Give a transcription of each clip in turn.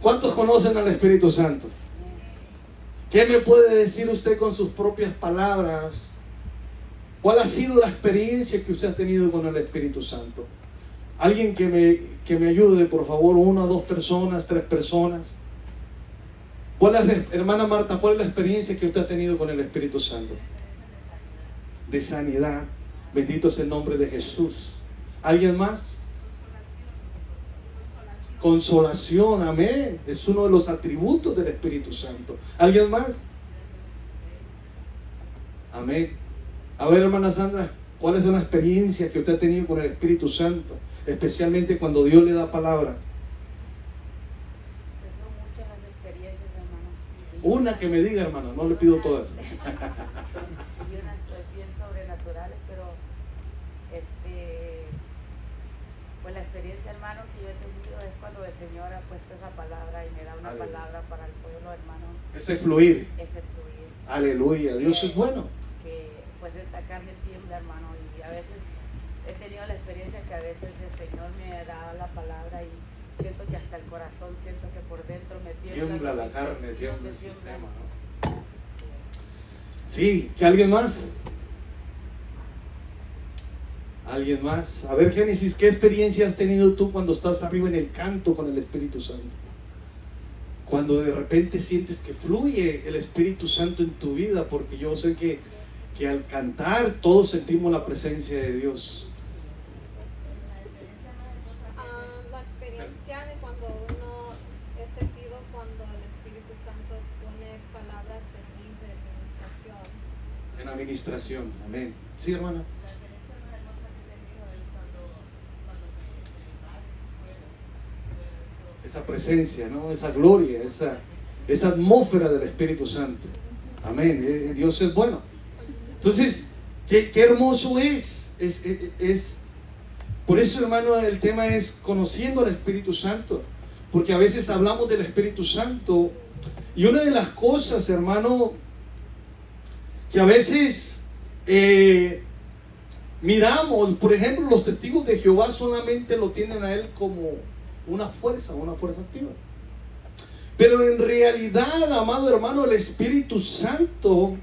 ¿Cuántos conocen al Espíritu Santo? ¿Qué me puede decir usted con sus propias palabras? ¿Cuál ha sido la experiencia que usted ha tenido con el Espíritu Santo? Alguien que me ayude, por favor, 1, 2 personas, 3 personas. Hermana Marta, ¿cuál es la experiencia que usted ha tenido con el Espíritu Santo? De sanidad. Bendito es el nombre de Jesús. ¿Alguien más? Consolación, amén. Es uno de los atributos del Espíritu Santo. ¿Alguien más? Amén. A ver, hermana Sandra, ¿cuál es una experiencia que usted ha tenido con el Espíritu Santo? Especialmente cuando Dios le da palabra. Son muchas las experiencias, hermano. Una que me diga, hermano, no le pido todas. Y unas bien sobrenaturales, pero pues la experiencia, hermano, que yo he tenido es cuando el Señor ha puesto esa palabra y me da una Aleluya. palabra para el pueblo, hermano. Ese fluir. Ese fluir. Aleluya, Dios es bueno. Que pues esta carne tiembla, hermano, y a veces he tenido la experiencia que a veces el Señor me da la palabra y siento que hasta el corazón, siento que por dentro me Tiembla la carne, me tiembla el tiembla. sistema, ¿no? Sí, ¿que alguien más? ¿Alguien más? A ver, Génesis, ¿qué experiencia has tenido tú cuando estás arriba en el canto con el Espíritu Santo? Cuando de repente sientes que fluye el Espíritu Santo en tu vida, porque yo sé que al cantar todos sentimos la presencia de Dios. La experiencia de cuando uno he sentido cuando el Espíritu Santo pone palabras en mí de administración. En administración, amén. Sí, hermana. La experiencia más hermosa que he tenido es cuando mi madre se fue. Esa presencia, ¿no? Esa gloria, esa atmósfera del Espíritu Santo. Amén. Dios es bueno. Entonces, qué hermoso es. Por eso, hermano, el tema es conociendo al Espíritu Santo. Porque a veces hablamos del Espíritu Santo. Y una de las cosas, hermano, que a veces miramos, por ejemplo, los testigos de Jehová solamente lo tienen a Él como una fuerza activa. Pero en realidad, amado hermano, el Espíritu Santo,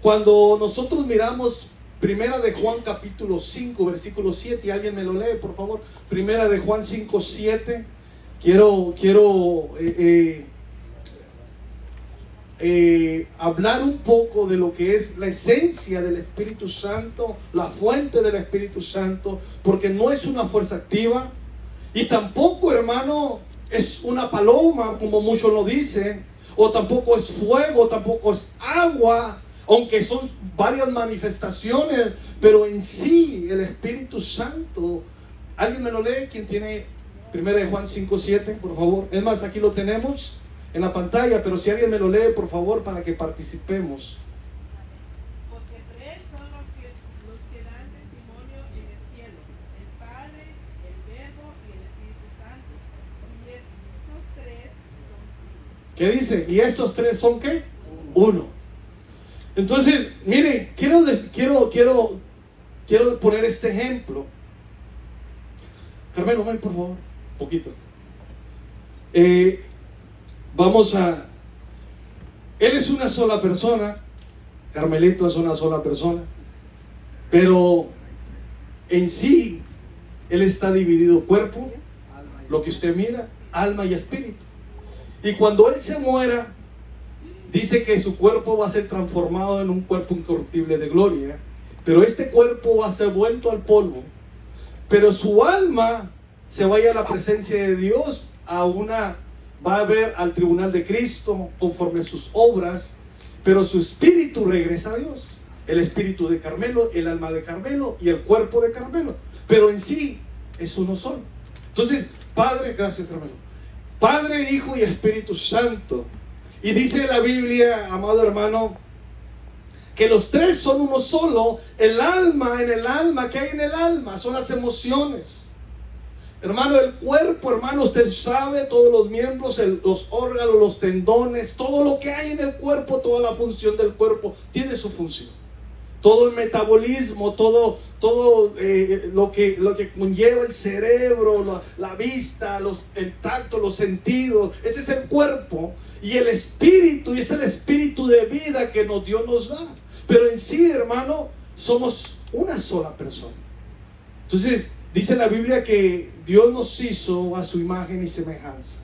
cuando nosotros miramos Primera de Juan capítulo 5, versículo 7, alguien me lo lee, por favor. Primera de Juan 5, 7. Quiero hablar un poco de lo que es la esencia del Espíritu Santo, la fuente del Espíritu Santo, porque no es una fuerza activa y tampoco, hermano, es una paloma, como muchos lo dicen, o tampoco es fuego, tampoco es agua, aunque son varias manifestaciones, pero en sí el Espíritu Santo, ¿alguien me lo lee? ¿Quién tiene 1 de Juan 5:7, por favor? Es más, aquí lo tenemos en la pantalla, pero si alguien me lo lee, por favor, para que participemos. Porque tres son los que dan testimonio en el cielo: el Padre, el Verbo y el Espíritu Santo. Y estos tres son uno. ¿Qué dice? ¿Y estos tres son qué? Uno. Entonces, mire, quiero poner este ejemplo. Carmelo, ven por favor, poquito. Él es una sola persona, Carmelito es una sola persona, pero en sí, Él está dividido cuerpo, lo que usted mira, alma y espíritu. Y cuando Él se muera, dice que su cuerpo va a ser transformado en un cuerpo incorruptible de gloria, pero este cuerpo va a ser vuelto al polvo, pero su alma se va a ir a la presencia de Dios, va a ver al tribunal de Cristo conforme a sus obras, pero su espíritu regresa a Dios. El espíritu de Carmelo, el alma de Carmelo y el cuerpo de Carmelo, pero en sí es uno solo. Entonces, Padre, gracias Carmelo, Padre, Hijo y Espíritu Santo. Y dice la Biblia, amado hermano, que los tres son uno solo. El alma, ¿qué hay en el alma? Son las emociones. Hermano, el cuerpo, hermano, usted sabe, todos los miembros, los órganos, los tendones, todo lo que hay en el cuerpo, toda la función del cuerpo tiene su función. Todo el metabolismo, todo todo lo que conlleva el cerebro, la vista, el tacto, los sentidos. Ese es el cuerpo. Y el espíritu, y es el espíritu de vida que Dios nos da. Pero en sí, hermano, somos una sola persona. Entonces, dice la Biblia que Dios nos hizo a su imagen y semejanza.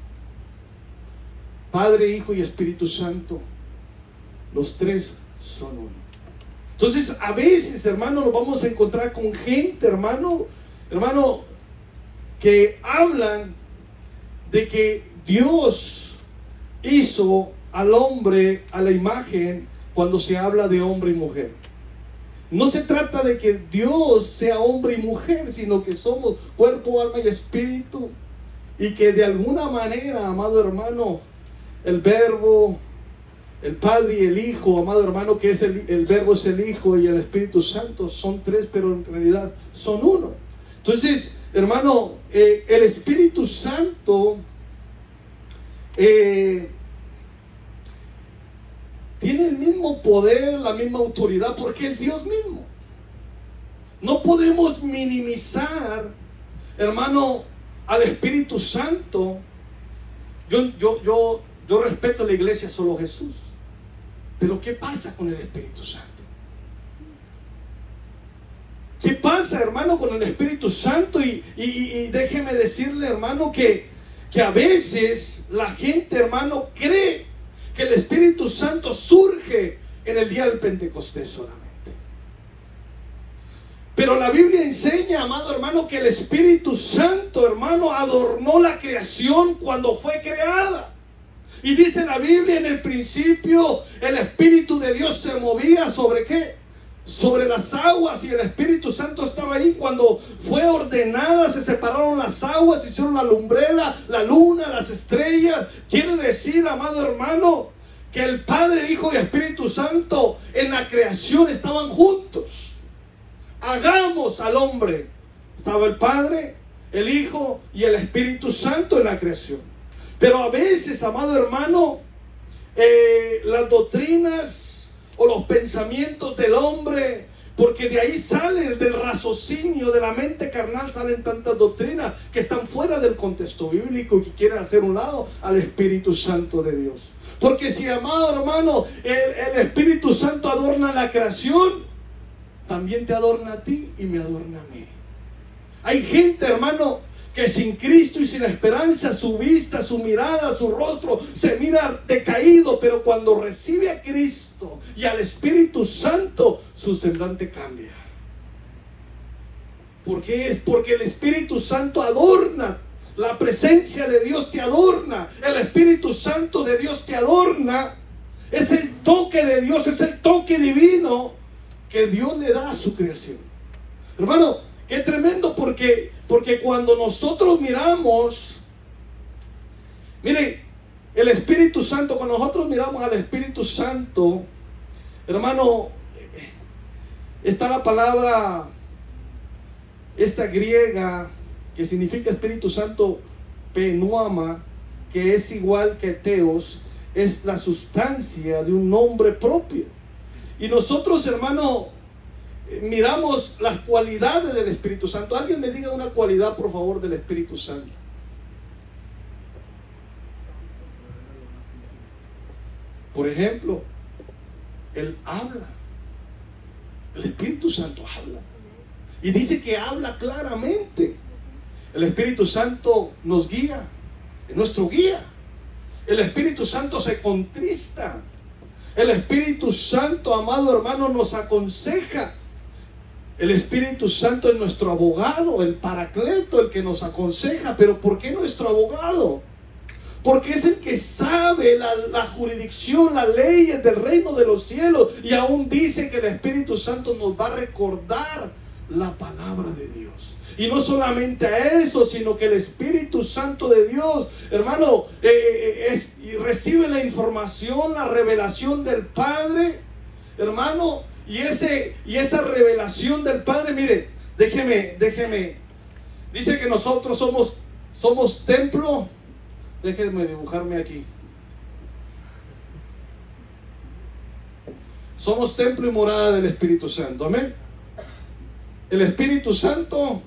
Padre, Hijo y Espíritu Santo, los tres son uno. Entonces, a veces, hermano, nos vamos a encontrar con gente, hermano, que hablan de que Dios hizo al hombre a la imagen cuando se habla de hombre y mujer. No se trata de que Dios sea hombre y mujer, sino que somos cuerpo, alma y espíritu. Y que de alguna manera, amado hermano, el Verbo, el Padre y el Hijo, amado hermano, que es el Verbo es el Hijo y el Espíritu Santo, son tres, pero en realidad son uno. Entonces, hermano, el Espíritu Santo tiene el mismo poder, la misma autoridad, porque es Dios mismo. No podemos minimizar, hermano, al Espíritu Santo. Yo respeto a la iglesia, solo Jesús. Pero ¿qué pasa con el Espíritu Santo? ¿Qué pasa, hermano, con el Espíritu Santo? Y déjeme decirle, hermano, que a veces la gente, hermano, cree que el Espíritu Santo surge en el día del Pentecostés solamente. Pero la Biblia enseña, amado hermano, que el Espíritu Santo, hermano, adornó la creación cuando fue creada. Y dice la Biblia, en el principio el Espíritu de Dios se movía ¿sobre qué? Sobre las aguas, y el Espíritu Santo estaba ahí cuando fue ordenada, se separaron las aguas, se hicieron la lumbrera, la luna, las estrellas. Quiere decir, amado hermano, que el Padre, el Hijo y el Espíritu Santo en la creación estaban juntos. Hagamos al hombre. Estaba el Padre, el Hijo y el Espíritu Santo en la creación. Pero a veces, amado hermano, las doctrinas o los pensamientos del hombre, porque de ahí salen, del raciocinio, de la mente carnal, salen tantas doctrinas que están fuera del contexto bíblico y que quieren hacer un lado al Espíritu Santo de Dios. Porque si, amado hermano, el Espíritu Santo adorna la creación, también te adorna a ti y me adorna a mí. Hay gente, hermano, que sin Cristo y sin esperanza, su vista, su mirada, su rostro se mira decaído, pero cuando recibe a Cristo y al Espíritu Santo, su semblante cambia. ¿Por qué? Es porque el Espíritu Santo adorna. La presencia de Dios te adorna. El Espíritu Santo de Dios te adorna. Es el toque de Dios, es el toque divino que Dios le da a su creación. Hermano, qué tremendo, porque cuando nosotros miramos, mire, el Espíritu Santo, cuando nosotros miramos al Espíritu Santo, hermano, está la palabra esta griega que significa Espíritu Santo, pneuma, que es igual que teos, es la sustancia de un nombre propio. Y nosotros, hermano, miramos las cualidades del Espíritu Santo. Alguien me diga una cualidad, por favor, del Espíritu Santo. Por ejemplo, Él habla. El Espíritu Santo habla. Y dice que habla claramente. El Espíritu Santo nos guía, es nuestro guía. El Espíritu Santo se contrista. El Espíritu Santo, amado hermano, nos aconseja. El Espíritu Santo es nuestro abogado, el paracleto, el que nos aconseja. ¿Pero por qué nuestro abogado? Porque es el que sabe la jurisdicción, las leyes del reino de los cielos. Y aún dice que el Espíritu Santo nos va a recordar la palabra de Dios. Y no solamente a eso, sino que el Espíritu Santo de Dios, hermano, recibe la información, la revelación del Padre, hermano. Y esa revelación del Padre, mire, déjeme. Dice que nosotros somos templo. Déjenme dibujarme aquí. Somos templo y morada del Espíritu Santo. Amén. el Espíritu Santo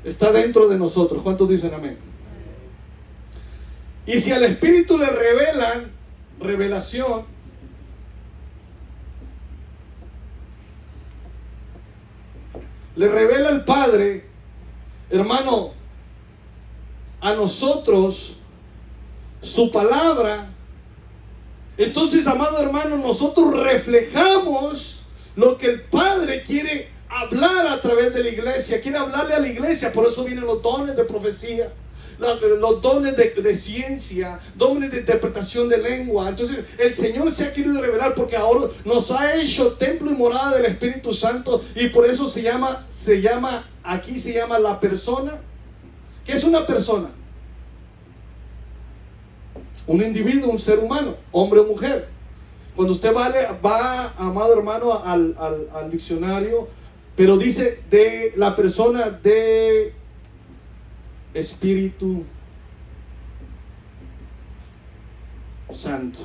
está dentro de nosotros. ¿Cuántos dicen amén? Y si al Espíritu le revelan revelación, le revela el Padre, hermano, a nosotros su palabra. Entonces, amado hermano, nosotros reflejamos lo que el Padre quiere hablar a través de la iglesia, quiere hablarle a la iglesia. Por eso vienen los dones de profecía, los dones de ciencia, dones de interpretación de lengua. Entonces el Señor se ha querido revelar porque ahora nos ha hecho templo y morada del Espíritu Santo, y por eso se llama la persona. ¿Qué es una persona? Un individuo, un ser humano, hombre o mujer. Cuando usted va, amado hermano, al diccionario, pero dice de la persona de Espíritu Santo.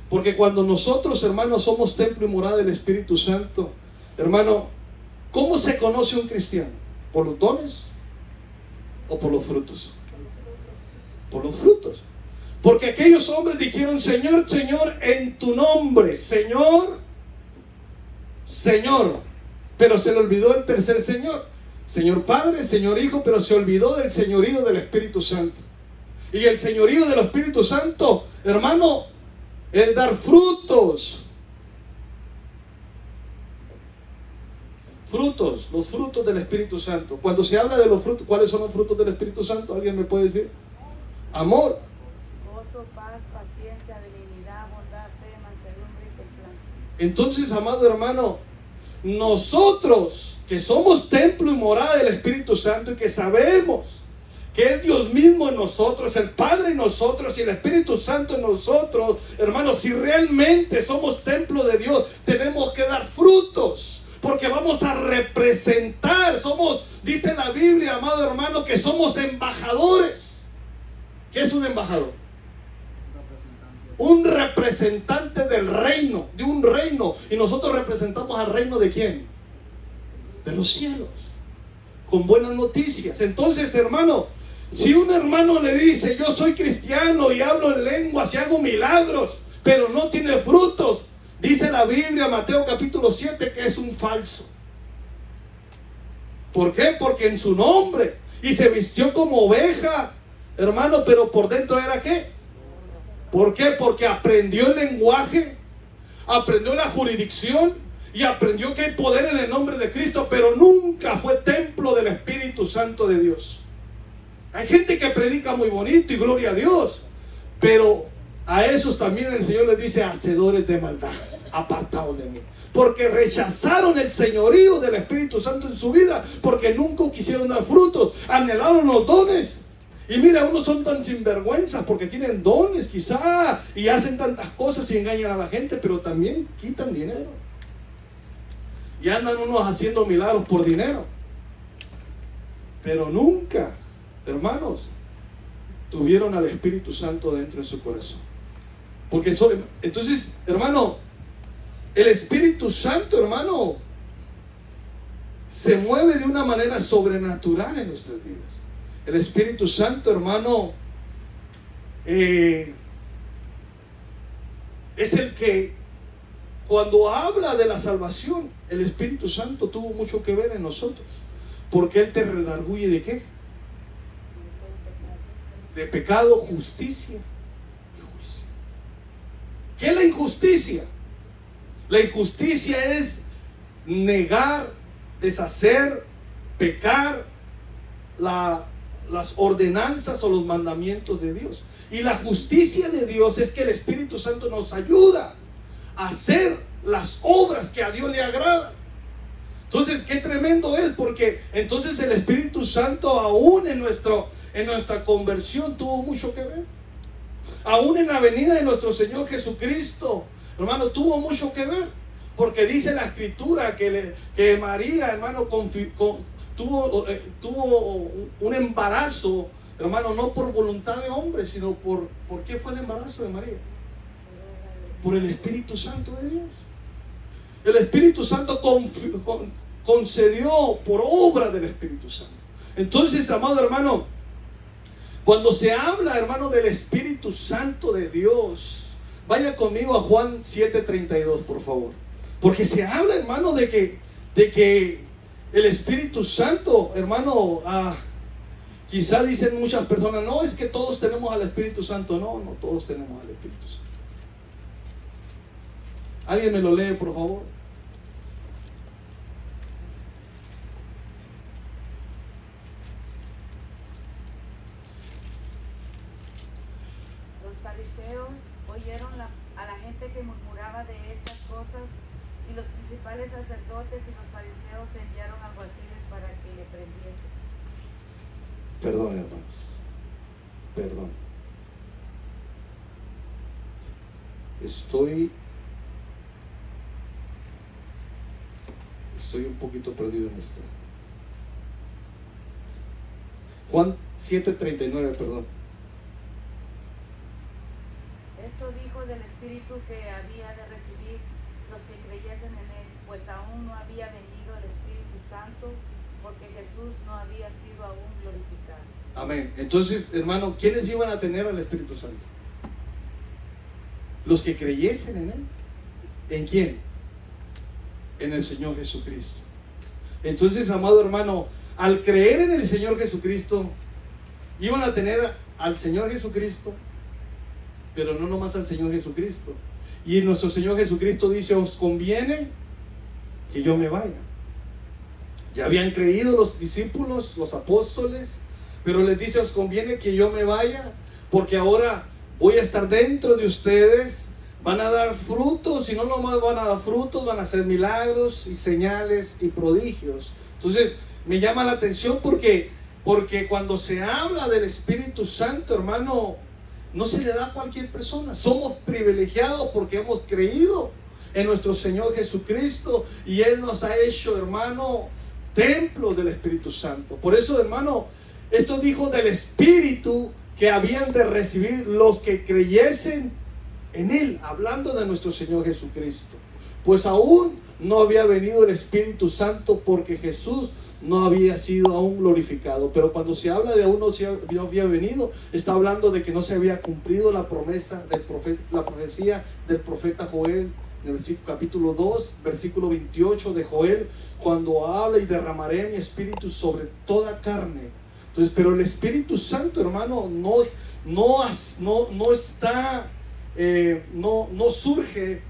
Porque cuando nosotros, hermanos, somos templo y morada del Espíritu Santo, hermano, ¿cómo se conoce un cristiano? ¿Por los dones o por los frutos? Por los frutos. Porque aquellos hombres dijeron: Señor, Señor, en tu nombre, Señor, Señor. Pero se le olvidó el tercer Señor. Señor Padre, Señor Hijo, pero se olvidó del señorío del Espíritu Santo. Y el señorío del Espíritu Santo, hermano, es dar frutos. Frutos, los frutos del Espíritu Santo. Cuando se habla de los frutos, ¿cuáles son los frutos del Espíritu Santo? ¿Alguien me puede decir? Amor. Gozo, paz, paciencia, benignidad, bondad, fe, mansedumbre y templanza. Entonces, amado hermano, nosotros que somos templo y morada del Espíritu Santo y que sabemos que es Dios mismo en nosotros, el Padre en nosotros y el Espíritu Santo en nosotros, hermanos, si realmente somos templo de Dios, tenemos que dar frutos, porque vamos a representar. Dice la Biblia, amado hermano, que somos embajadores. ¿Qué es un embajador? Un representante del reino, de un reino. Y nosotros representamos al reino ¿de quién? De los cielos, con buenas noticias. Entonces, hermano, si un hermano le dice: yo soy cristiano y hablo en lenguas y hago milagros, pero no tiene frutos, dice la Biblia, Mateo capítulo 7, que es un falso. ¿Por qué? Porque en su nombre, y se vistió como oveja, hermano, pero por dentro era ¿qué? ¿Por qué? Porque aprendió el lenguaje, aprendió la jurisdicción y aprendió que hay poder en el nombre de Cristo, pero nunca fue templo del Espíritu Santo de Dios. Hay gente que predica muy bonito y gloria a Dios, pero a esos también el Señor les dice: hacedores de maldad, apartados de mí. Porque rechazaron el señorío del Espíritu Santo en su vida, porque nunca quisieron dar frutos, anhelaron los dones. Y mira, unos son tan sinvergüenzas porque tienen dones quizá y hacen tantas cosas y engañan a la gente, pero también quitan dinero. Y andan unos haciendo milagros por dinero. Pero nunca, hermanos, tuvieron al Espíritu Santo dentro de su corazón. Porque entonces, hermano, el Espíritu Santo, hermano, se mueve de una manera sobrenatural en nuestras vidas. El Espíritu Santo, hermano, es el que, cuando habla de la salvación, el Espíritu Santo tuvo mucho que ver en nosotros. Porque Él te redarguye ¿de qué? De pecado, justicia y juicio. ¿Qué es la injusticia? La injusticia es negar, deshacer, pecar las ordenanzas o los mandamientos de Dios. Y la justicia de Dios es que el Espíritu Santo nos ayuda a hacer las obras que a Dios le agradan. Entonces, qué tremendo es, porque entonces el Espíritu Santo aún en nuestra conversión tuvo mucho que ver. Aún en la venida de nuestro Señor Jesucristo, hermano, tuvo mucho que ver. Porque dice la Escritura que María, hermano, tuvo un embarazo, hermano, no por voluntad de hombre, sino ¿por qué fue el embarazo de María? Por el Espíritu Santo de Dios. El Espíritu Santo concedió por obra del Espíritu Santo. Entonces, amado hermano, cuando se habla, hermano, del Espíritu Santo de Dios, vaya conmigo a Juan 7:32, por favor. Porque se habla, hermano, de que el Espíritu Santo, hermano, quizá dicen muchas personas, no, es que todos tenemos al Espíritu Santo. No, no todos tenemos al Espíritu Santo. ¿Alguien me lo lee, por favor? Los fariseos oyeron a la gente que murmuraba de estas cosas, y los principales sacerdotes y los fariseos enviaron alguaciles para que le prendiesen. Perdón, hermanos. Perdón. Estoy un poquito perdido en esto. Juan 7:39, perdón. Esto dijo del Espíritu que había de recibir los que creyesen en él, pues aún no había venido el Espíritu Santo, porque Jesús no había sido aún glorificado. Amén. Entonces, hermano, ¿quiénes iban a tener al Espíritu Santo? Los que creyesen en él. ¿En quién? En el Señor Jesucristo. Entonces, amado hermano, al creer en el Señor Jesucristo, iban a tener al Señor Jesucristo, pero no nomás al Señor Jesucristo. Y nuestro Señor Jesucristo dice, os conviene que yo me vaya. Ya habían creído los discípulos, los apóstoles, pero les dice, os conviene que yo me vaya, porque ahora voy a estar dentro de ustedes. Van a dar frutos, y no nomás van a dar frutos, van a hacer milagros y señales y prodigios. Entonces, me llama la atención porque cuando se habla del Espíritu Santo, hermano, no se le da a cualquier persona. Somos privilegiados porque hemos creído en nuestro Señor Jesucristo, y Él nos ha hecho, hermano, templo del Espíritu Santo. Por eso, hermano, esto dijo del Espíritu que habían de recibir los que creyesen en Él, hablando de nuestro Señor Jesucristo. Pues aún no había venido el Espíritu Santo, porque Jesús no había sido aún glorificado. Pero cuando se habla de aún no había venido, está hablando de que no se había cumplido la promesa del profeta, la profecía del profeta Joel, en el capítulo 2, versículo 28 de Joel, cuando habla, y derramaré mi espíritu sobre toda carne. Entonces, pero el Espíritu Santo, hermano, no está no surge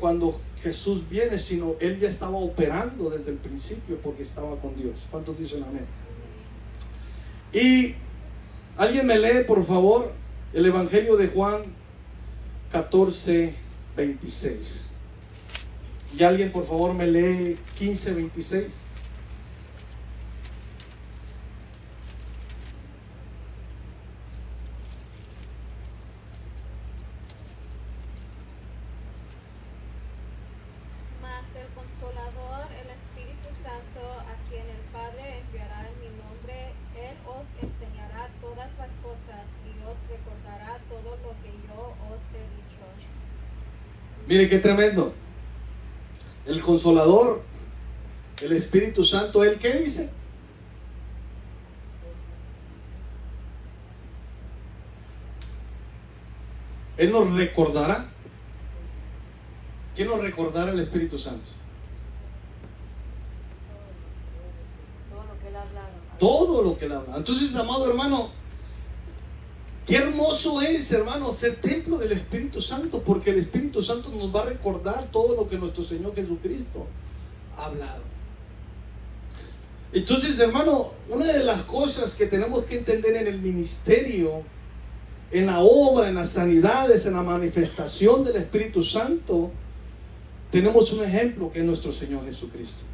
cuando Jesús viene, sino Él ya estaba operando desde el principio, porque estaba con Dios. ¿Cuántos dicen amén? Y alguien me lee, por favor, el Evangelio de Juan 14:26. Y alguien, por favor, me lee 15:26. Consolador, el Espíritu Santo, a quien el Padre enviará en mi nombre, Él os enseñará todas las cosas y os recordará todo lo que yo os he dicho. Mire qué tremendo. El Consolador, el Espíritu Santo, ¿Él qué dice? Él nos recordará. ¿Qué nos recordará el Espíritu Santo? Todo lo que Él habla. Entonces, amado hermano, qué hermoso es, hermano, ser templo del Espíritu Santo, porque el Espíritu Santo nos va a recordar todo lo que nuestro Señor Jesucristo ha hablado. Entonces, hermano, una de las cosas que tenemos que entender en el ministerio, en la obra, en las sanidades, en la manifestación del Espíritu Santo, tenemos un ejemplo que es nuestro Señor Jesucristo.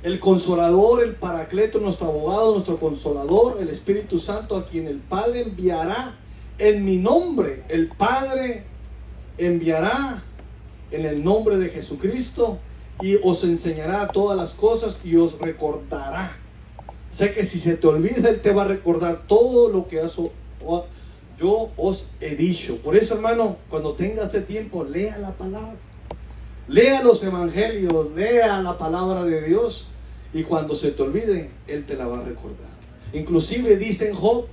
El Consolador, el Paracleto, nuestro abogado, nuestro Consolador, el Espíritu Santo, a quien el Padre enviará en mi nombre. El Padre enviará en el nombre de Jesucristo y os enseñará todas las cosas y os recordará. O sea que si se te olvida, Él te va a recordar todo lo que yo os he dicho. Por eso, hermano, cuando tenga este tiempo, lea la palabra. Lea los evangelios, lea la palabra de Dios. Y cuando se te olvide, Él te la va a recordar. Inclusive dice en Job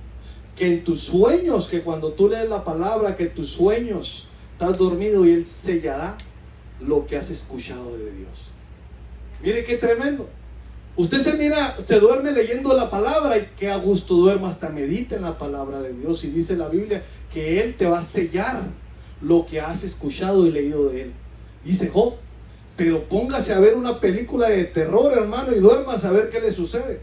que en tus sueños, que cuando tú lees la palabra, que en tus sueños estás dormido y Él sellará lo que has escuchado de Dios. Mire qué tremendo. Usted se mira, usted duerme leyendo la palabra y que a gusto duerma, hasta medita en la palabra de Dios. Y dice la Biblia que Él te va a sellar lo que has escuchado y leído de Él. Dice Job, pero póngase a ver una película de terror, hermano, y duerma a saber qué le sucede.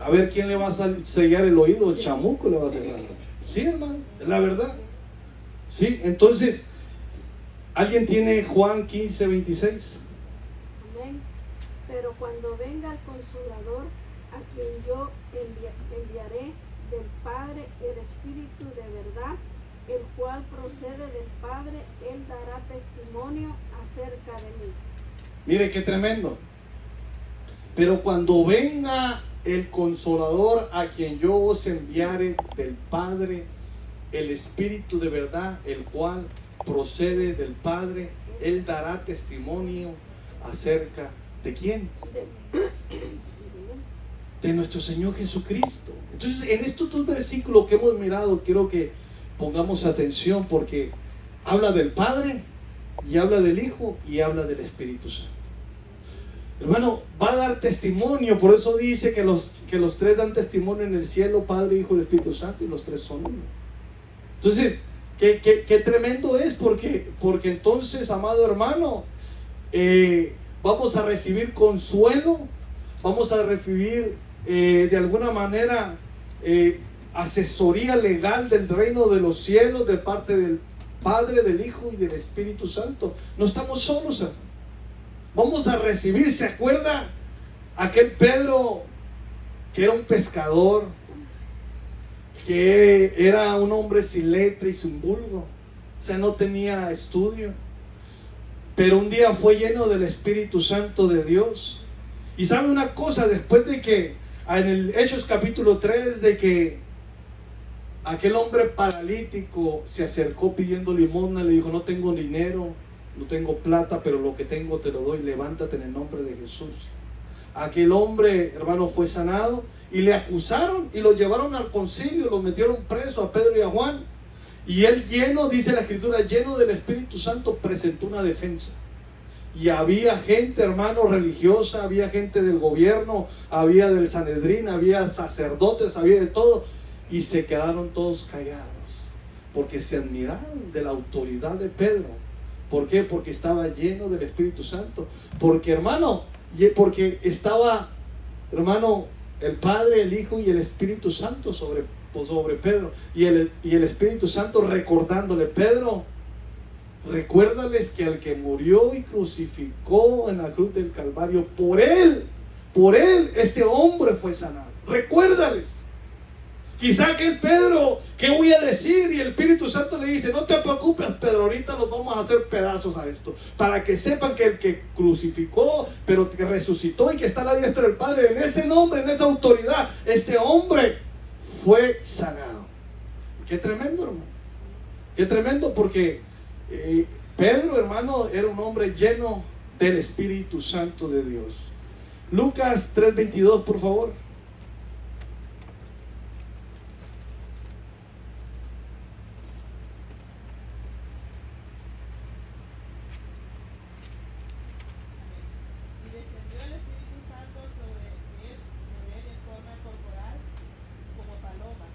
A ver quién le va a sellar el oído, el chamuco le va a sellar. Sí, hermano, es la verdad. Sí, entonces, ¿alguien tiene Juan 15:26? Amén. Pero cuando venga el Consolador, a quien yo enviaré del Padre el Espíritu de verdad, el cual procede del Padre, Él dará testimonio acerca de mí. Mire qué tremendo. Pero cuando venga el Consolador, a quien yo os enviare del Padre, el Espíritu de verdad, el cual procede del Padre, Él dará testimonio acerca de ¿quién? De nuestro Señor Jesucristo. Entonces, en estos dos versículos que hemos mirado, quiero que pongamos atención, porque habla del Padre y habla del Hijo y habla del Espíritu Santo. Hermano, va a dar testimonio. Por eso dice que los tres dan testimonio en el cielo: Padre, Hijo y Espíritu Santo, y los tres son uno. Entonces, qué tremendo es, porque entonces, amado hermano, vamos a recibir consuelo, vamos a recibir de alguna manera asesoría legal del reino de los cielos de parte del Padre, del Hijo y del Espíritu Santo. No estamos solos, hermano. Vamos a recibir. ¿Se acuerda aquel Pedro que era un pescador, que era un hombre sin letra y sin vulgo? O sea, no tenía estudio, pero un día fue lleno del Espíritu Santo de Dios. Y sabe una cosa, después de que en el Hechos capítulo 3, de que aquel hombre paralítico se acercó pidiendo limosna, le dijo: no tengo dinero, no tengo plata, pero lo que tengo te lo doy, levántate en el nombre de Jesús. Aquel hombre, hermano, fue sanado, y le acusaron y lo llevaron al concilio, lo metieron preso a Pedro y a Juan. Y él, lleno, dice la Escritura, lleno del Espíritu Santo, presentó una defensa. Y había gente, hermano, religiosa, había gente del gobierno, había del Sanedrín, había sacerdotes, había de todo, y se quedaron todos callados, porque se admiraron de la autoridad de Pedro. ¿Por qué? Porque estaba lleno del Espíritu Santo. Porque, hermano, porque estaba, hermano, el Padre, el Hijo y el Espíritu Santo sobre Pedro. Y el Espíritu Santo recordándole: Pedro, recuérdales que al que murió y crucificó en la cruz del Calvario, por él, este hombre fue sanado. Recuérdales. Quizá que el Pedro, ¿qué voy a decir? Y el Espíritu Santo le dice: no te preocupes, Pedro, ahorita los vamos a hacer pedazos a esto, para que sepan que el que crucificó, pero que resucitó y que está a la diestra del Padre, en ese nombre, en esa autoridad, este hombre fue sanado. Qué tremendo, hermano. Qué tremendo, porque Pedro, hermano, era un hombre lleno del Espíritu Santo de Dios. Lucas 3:22, por favor. Y descendió el Espíritu Santo sobre él en forma corporal como paloma.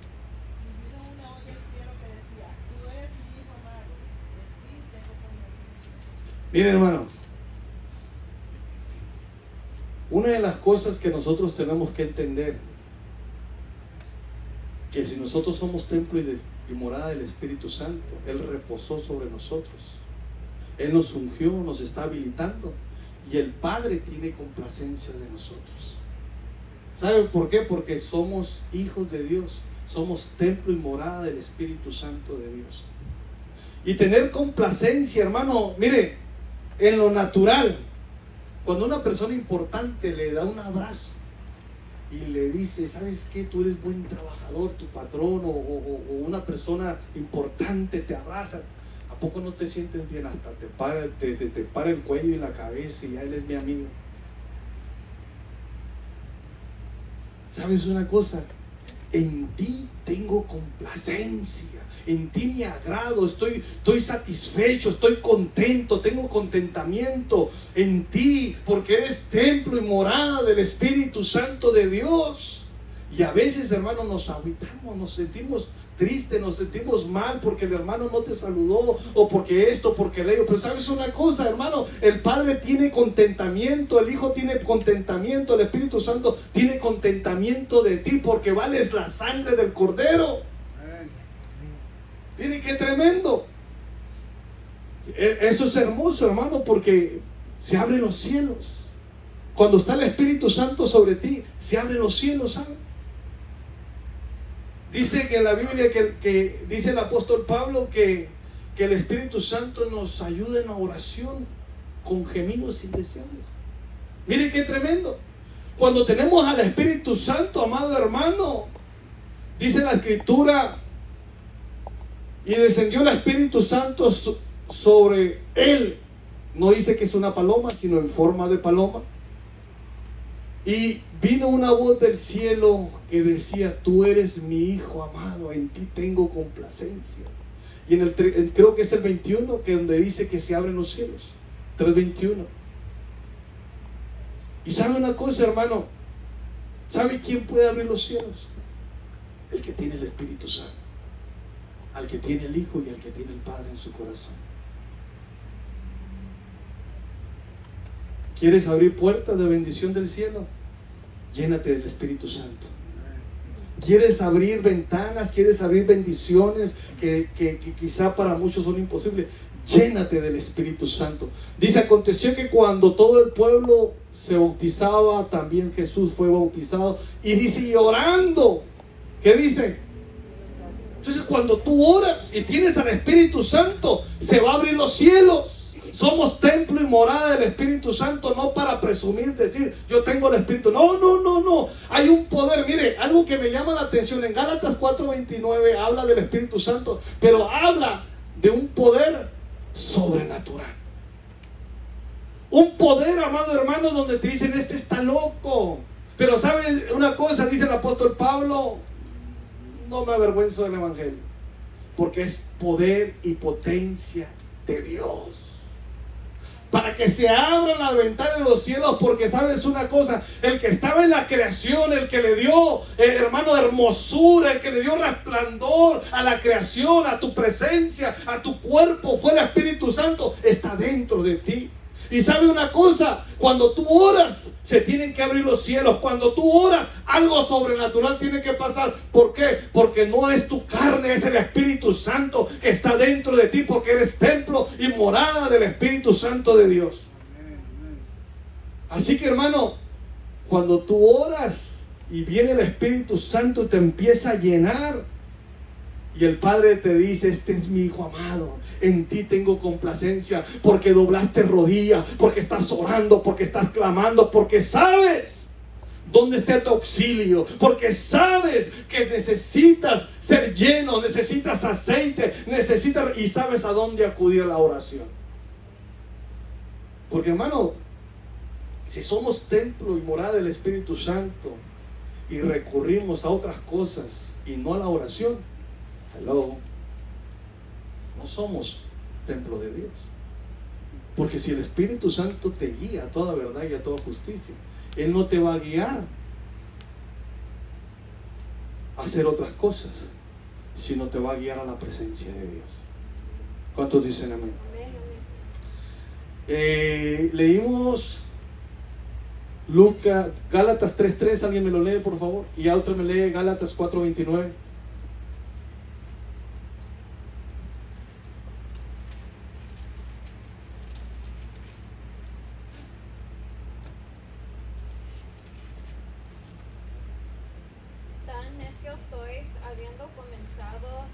Y vino una voz del cielo que decía: tú eres mi Hijo amado, en ti tengo complacencia. Mire, hermano, una de las cosas que nosotros tenemos que entender, que si nosotros somos templo y morada del Espíritu Santo, Él reposó sobre nosotros. Él nos ungió, nos está habilitando, y el Padre tiene complacencia de nosotros. ¿Sabe por qué? Porque somos hijos de Dios, somos templo y morada del Espíritu Santo de Dios. Y tener complacencia, hermano, mire, en lo natural, cuando una persona importante le da un abrazo y le dice, ¿sabes qué? Tú eres buen trabajador, tu patrón o una persona importante te abraza, ¿a poco no te sientes bien? Hasta se te para el cuello y la cabeza y ya él es mi amigo. ¿Sabes una cosa? En ti tengo complacencia, en ti me agrado, estoy satisfecho, estoy contento, tengo contentamiento en ti, porque eres templo y morada del Espíritu Santo de Dios. Y a veces, hermano, nos agüitamos, nos sentimos tristes, nos sentimos mal porque el hermano no te saludó, o porque esto, porque aquello. Pero sabes una cosa, hermano, el Padre tiene contentamiento, el Hijo tiene contentamiento, el Espíritu Santo tiene contentamiento de ti, porque vales la sangre del Cordero. Miren qué tremendo. Eso es hermoso, hermano, porque se abren los cielos. Cuando está el Espíritu Santo sobre ti, se abren los cielos, ¿saben? Dice que en la Biblia, que dice el apóstol Pablo, que el Espíritu Santo nos ayuda en la oración con gemidos indeseables. Mire qué tremendo. Cuando tenemos al Espíritu Santo, amado hermano, dice la Escritura, y descendió el Espíritu Santo sobre él. No dice que es una paloma, sino en forma de paloma. Y vino una voz del cielo que decía, tú eres mi Hijo amado, en ti tengo complacencia. Y creo que es el 21, que donde dice que se abren los cielos. 3:21. Y sabe una cosa, hermano, ¿sabe quién puede abrir los cielos? El que tiene el Espíritu Santo, al que tiene el Hijo y al que tiene el Padre en su corazón. ¿Quieres abrir puertas de bendición del cielo? Llénate del Espíritu Santo. ¿Quieres abrir ventanas? ¿Quieres abrir bendiciones que quizá para muchos son imposibles? Llénate del Espíritu Santo. Dice, aconteció que cuando todo el pueblo se bautizaba, también Jesús fue bautizado. Y dice, llorando. ¿Qué dice? Entonces, cuando tú oras y tienes al Espíritu Santo, se va a abrir los cielos. Somos templo y morada del Espíritu Santo, no para presumir, decir, yo tengo el Espíritu. No. Hay un poder. Mire, algo que me llama la atención. En Gálatas 4:29 habla del Espíritu Santo, pero habla de un poder sobrenatural. Un poder, amado hermano, donde te dicen, este está loco. Pero ¿sabes una cosa? Dice el apóstol Pablo, no me avergüenzo del Evangelio, porque es poder y potencia de Dios, para que se abran las ventanas de los cielos. Porque sabes una cosa, el que estaba en la creación, el que le dio, hermano, hermosura, el que le dio resplandor a la creación, a tu presencia, a tu cuerpo, fue el Espíritu Santo. Está dentro de ti. Y sabe una cosa, cuando tú oras, se tienen que abrir los cielos. Cuando tú oras, algo sobrenatural tiene que pasar. ¿Por qué? Porque no es tu carne, es el Espíritu Santo que está dentro de ti, porque eres templo y morada del Espíritu Santo de Dios. Así que, hermano, cuando tú oras y viene el Espíritu Santo y te empieza a llenar, y el Padre te dice, este es mi Hijo amado, en ti tengo complacencia, porque doblaste rodillas, porque estás orando, porque estás clamando, porque sabes dónde está tu auxilio, porque sabes que necesitas ser lleno, necesitas aceite, y sabes a dónde acudir a la oración. Porque, hermano, si somos templo y morada del Espíritu Santo y recurrimos a otras cosas y no a la oración, no somos templo de Dios. Porque si el Espíritu Santo te guía a toda verdad y a toda justicia, Él no te va a guiar a hacer otras cosas, sino te va a guiar a la presencia de Dios. ¿Cuántos dicen amén? Leímos Gálatas 3:3. Alguien me lo lee, por favor. Y a otro me lee Gálatas 4:29. Sois, habiendo comenzado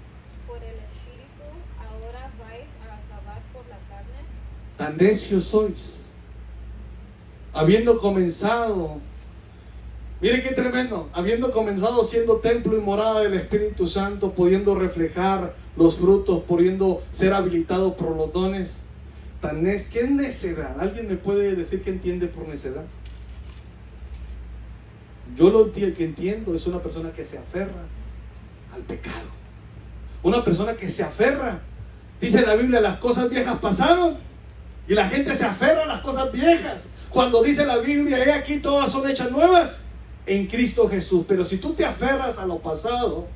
por el Espíritu, ahora vais a acabar por la carne. Tan necios sois, habiendo comenzado Mire qué tremendo, habiendo comenzado siendo templo y morada del Espíritu Santo, pudiendo reflejar los frutos, pudiendo ser habilitado por los dones. ¿Qué es necedad? ¿Alguien me puede decir qué entiende por necedad? Yo lo que entiendo es una persona que se aferra al pecado. Una persona que se aferra. Dice la Biblia, las cosas viejas pasaron y la gente se aferra a las cosas viejas. Cuando dice la Biblia, he aquí todas son hechas nuevas en Cristo Jesús. Pero si tú te aferras a lo pasado,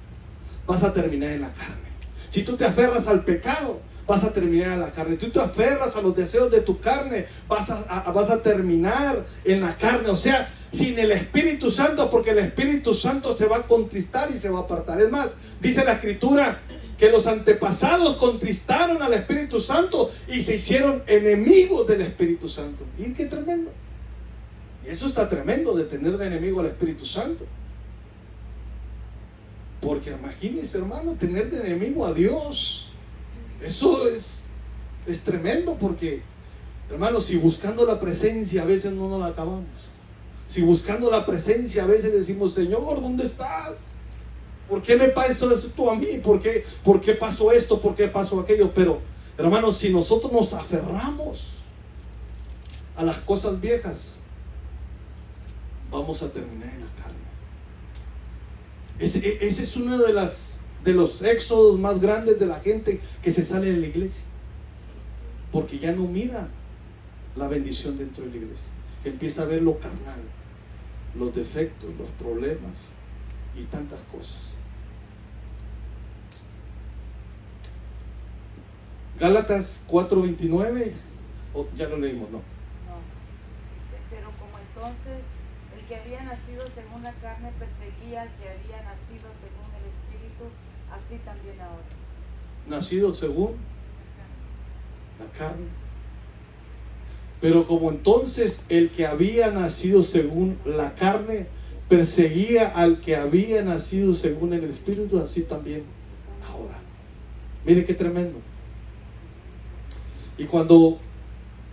vas a terminar en la carne. Si tú te aferras al pecado, vas a terminar en la carne. Si tú te aferras a los deseos de tu carne, vas a terminar en la carne. O sea, sin el Espíritu Santo, porque el Espíritu Santo se va a contristar y se va a apartar. Es más, dice la Escritura que los antepasados contristaron al Espíritu Santo y se hicieron enemigos del Espíritu Santo. ¿Y qué tremendo? Y eso está tremendo, de tener de enemigo al Espíritu Santo. Porque imagínense, hermano, tener de enemigo a Dios. Eso es tremendo, porque, hermano, si buscando la presencia a veces no nos la acabamos. Si buscando la presencia a veces decimos, Señor, ¿dónde estás? ¿Por qué me pasa esto a mí? ¿Por qué pasó esto? ¿Por qué pasó aquello? Pero, hermanos, si nosotros nos aferramos a las cosas viejas, vamos a terminar en la carne. Ese es uno de los éxodos más grandes de la gente que se sale de la iglesia, porque ya no mira la bendición dentro de la iglesia. Empieza a ver lo carnal, los defectos, los problemas y tantas cosas. Gálatas 4:29, ya lo leímos, ¿no? No. Pero como entonces el que había nacido según la carne perseguía al que había nacido según el Espíritu, así también ahora. Nacido según la carne. Pero como entonces el que había nacido según la carne perseguía al que había nacido según el Espíritu, así también ahora. Mire qué tremendo. Y cuando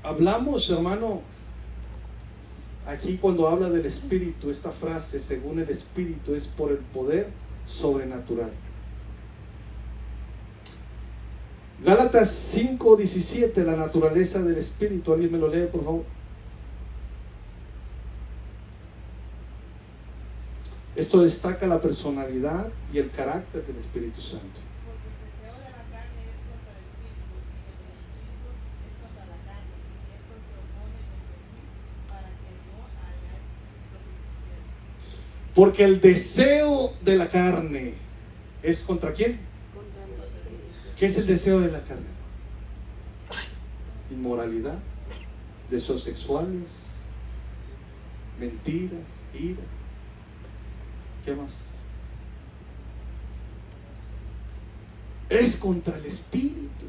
hablamos, hermano, aquí cuando habla del Espíritu, esta frase, según el Espíritu, es por el poder sobrenatural. Gálatas 5:17, la naturaleza del Espíritu. ¿Alguien me lo lee, por favor? Esto destaca la personalidad y el carácter del Espíritu Santo. Porque el deseo de la carne es contra el espíritu, y el espíritu es contra la carne, y estos se oponen entre sí para que no hagáis lo que quisierais. Porque el deseo de la carne es ¿contra quién? ¿Qué es el deseo de la carne? Inmoralidad, deseos sexuales, mentiras, ira. ¿Qué más? Es contra el Espíritu.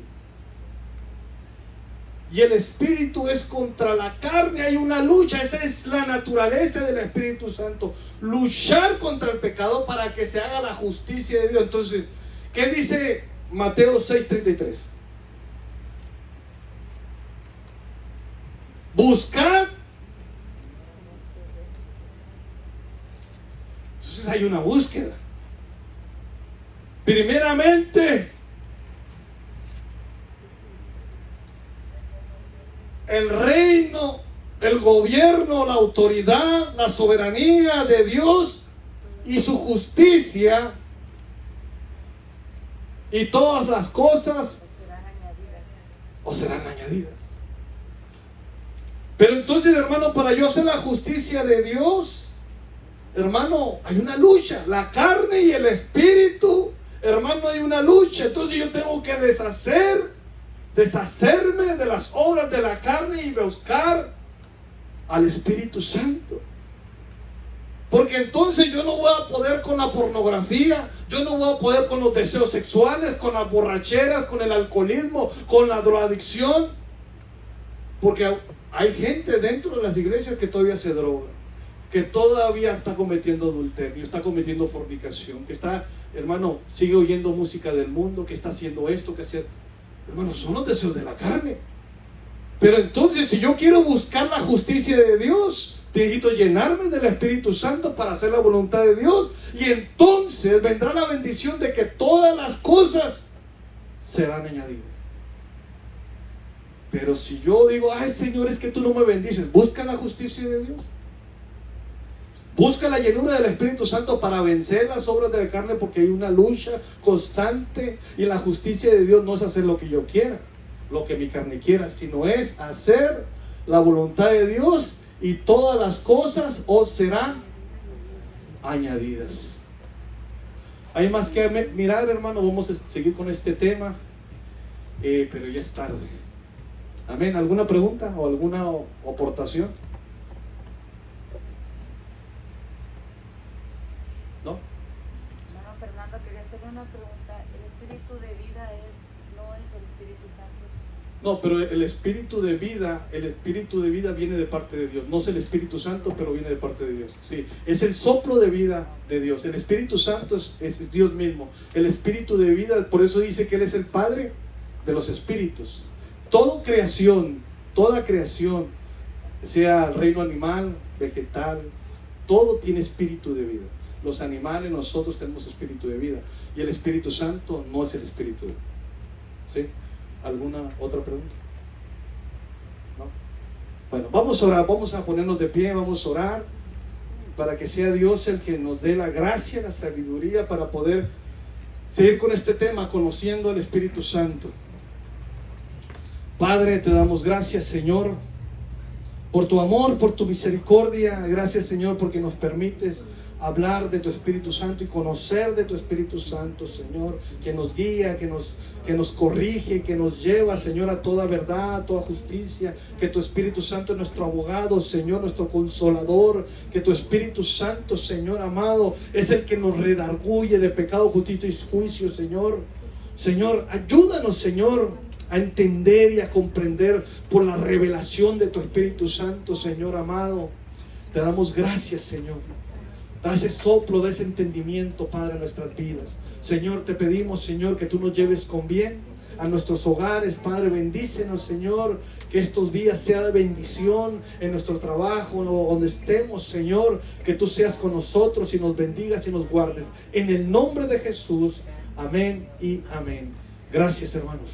Y el Espíritu es contra la carne. Hay una lucha. Esa es la naturaleza del Espíritu Santo. Luchar contra el pecado para que se haga la justicia de Dios. Entonces, ¿qué dice Mateo 6:33? Buscad. Entonces hay una búsqueda. Primeramente, el reino, el gobierno, la autoridad, la soberanía de Dios y su justicia, y todas las cosas os serán añadidas. Pero entonces, hermano, para yo hacer la justicia de Dios, hermano, hay una lucha. La carne y el espíritu, hermano, hay una lucha. Entonces yo tengo que deshacerme de las obras de la carne y buscar al Espíritu Santo. Porque entonces yo no voy a poder con la pornografía, yo no voy a poder con los deseos sexuales, con las borracheras, con el alcoholismo, con la drogadicción. Porque hay gente dentro de las iglesias que todavía se droga, que todavía está cometiendo adulterio, está cometiendo fornicación, que está, hermano, sigue oyendo música del mundo, que está haciendo esto, que hace... Hermano, son los deseos de la carne. Pero entonces, si yo quiero buscar la justicia de Dios, Necesito llenarme del Espíritu Santo para hacer la voluntad de Dios. Y entonces vendrá la bendición de que todas las cosas serán añadidas. Pero si yo digo, ay Señor, es que tú no me bendices, busca la justicia de Dios. Busca la llenura del Espíritu Santo para vencer las obras de la carne, porque hay una lucha constante. Y la justicia de Dios no es hacer lo que yo quiera, lo que mi carne quiera, sino es hacer la voluntad de Dios, y todas las cosas os serán añadidas. Hay más que mirar, hermano. Vamos a seguir con este tema, pero ya es tarde. Amén. ¿Alguna pregunta o alguna aportación? ¿No? Hermano Fernando, quería hacerle una pregunta. ¿El espíritu de vida no es el Espíritu Santo? No, pero el espíritu de vida viene de parte de Dios. No es el Espíritu Santo, pero viene de parte de Dios. Sí, es el soplo de vida de Dios. El Espíritu Santo es Dios mismo. El espíritu de vida, por eso dice que Él es el Padre de los espíritus. Toda creación, sea el reino animal, vegetal, todo tiene espíritu de vida. Los animales, nosotros tenemos espíritu de vida. Y el Espíritu Santo no es el espíritu de vida. ¿Sí? ¿Alguna otra pregunta? ¿No? Bueno, vamos a orar, vamos a ponernos de pie, vamos a orar para que sea Dios el que nos dé la gracia, la sabiduría para poder seguir con este tema, conociendo al Espíritu Santo. Padre, te damos gracias, Señor, por tu amor, por tu misericordia. Gracias, Señor, porque nos permites hablar de tu Espíritu Santo y conocer de tu Espíritu Santo, Señor, que nos guía, que nos corrige, que nos lleva, Señor, a toda verdad, a toda justicia. Que tu Espíritu Santo es nuestro abogado, Señor, nuestro consolador. Que tu Espíritu Santo, Señor amado, es el que nos redarguye de pecado, justicia y juicio, Señor. Señor, ayúdanos, Señor, a entender y a comprender por la revelación de tu Espíritu Santo, Señor amado. Te damos gracias, Señor. Da ese soplo, da ese entendimiento, Padre, en nuestras vidas. Señor, te pedimos, Señor, que tú nos lleves con bien a nuestros hogares, Padre. Bendícenos, Señor, que estos días sea de bendición en nuestro trabajo, donde estemos, Señor, que tú seas con nosotros y nos bendigas y nos guardes. En el nombre de Jesús, amén y amén. Gracias, hermanos.